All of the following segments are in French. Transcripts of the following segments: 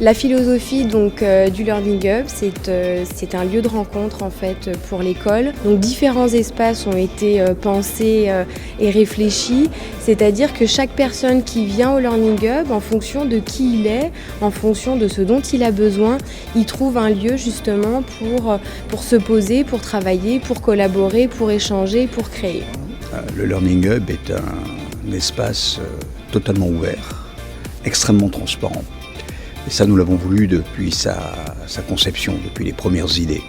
La philosophie donc du Learning Hub, c'est un lieu de rencontre en fait pour l'école. Donc différents espaces ont été pensés et réfléchis, c'est-à-dire que chaque personne qui vient au Learning Hub, en fonction de qui il est, en fonction de ce dont il a besoin, il trouve un lieu justement pour se poser, pour travailler, pour collaborer, pour échanger, pour créer. Le Learning Hub est un espace totalement ouvert, extrêmement transparent. Et ça, nous l'avons voulu depuis sa conception, depuis les premières idées.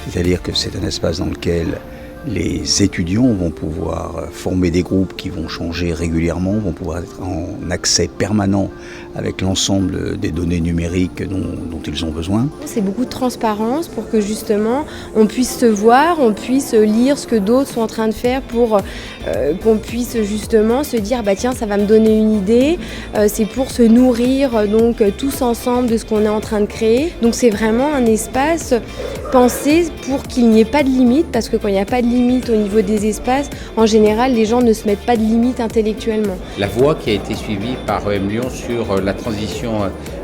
C'est-à-dire que c'est un espace dans lequel les étudiants vont pouvoir former des groupes qui vont changer régulièrement, vont pouvoir être en accès permanent avec l'ensemble des données numériques dont ils ont besoin. C'est beaucoup de transparence pour que justement on puisse se voir, on puisse lire ce que d'autres sont en train de faire pour qu'on puisse justement se dire bah tiens, ça va me donner une idée, c'est pour se nourrir donc tous ensemble de ce qu'on est en train de créer. Donc c'est vraiment un espace pensé pour qu'il n'y ait pas de limite, parce que quand il n'y a pas de limite au niveau des espaces, en général les gens ne se mettent pas de limite intellectuellement. La voie qui a été suivie par EM Lyon sur la transition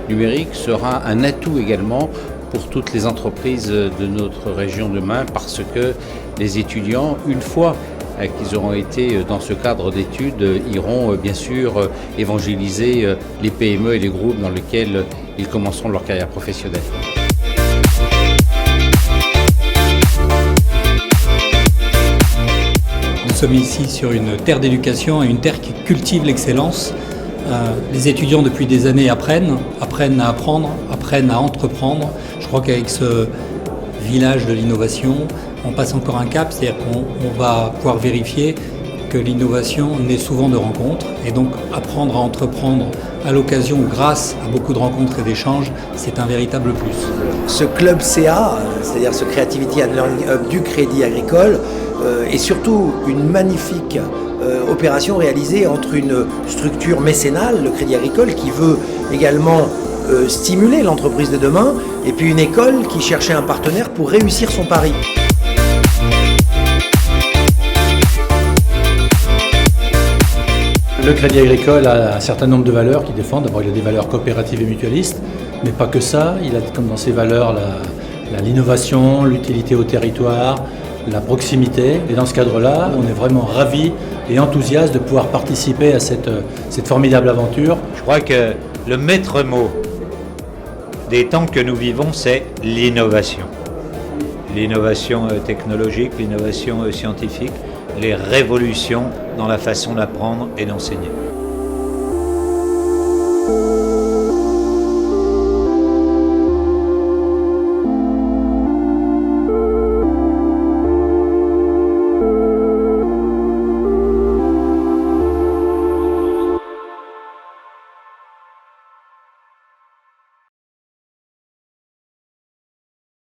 numérique sera un atout également pour toutes les entreprises de notre région demain, parce que les étudiants, une fois qu'ils auront été dans ce cadre d'études, iront bien sûr évangéliser les PME et les groupes dans lesquels ils commenceront leur carrière professionnelle. Nous sommes ici sur une terre d'éducation et une terre qui cultive l'excellence. Les étudiants depuis des années apprennent à apprendre, apprennent à entreprendre. Je crois qu'avec ce village de l'innovation, on passe encore un cap, c'est-à-dire qu'on va pouvoir vérifier que l'innovation naît souvent de rencontres, et donc apprendre à entreprendre à l'occasion, grâce à beaucoup de rencontres et d'échanges, c'est un véritable plus. Ce club CA, c'est-à-dire ce Creativity and Learning Hub du Crédit Agricole, est surtout une magnifique opération réalisée entre une structure mécénale, le Crédit Agricole, qui veut également stimuler l'entreprise de demain, et puis une école qui cherchait un partenaire pour réussir son pari. Le Crédit Agricole a un certain nombre de valeurs qu'il défend. D'abord, il a des valeurs coopératives et mutualistes, mais pas que ça. Il a comme dans ses valeurs l'innovation, l'utilité au territoire, la proximité. Et dans ce cadre-là, on est vraiment ravis et enthousiastes de pouvoir participer à cette formidable aventure. Je crois que le maître mot des temps que nous vivons, c'est l'innovation. L'innovation technologique, l'innovation scientifique, les révolutions dans la façon d'apprendre et d'enseigner.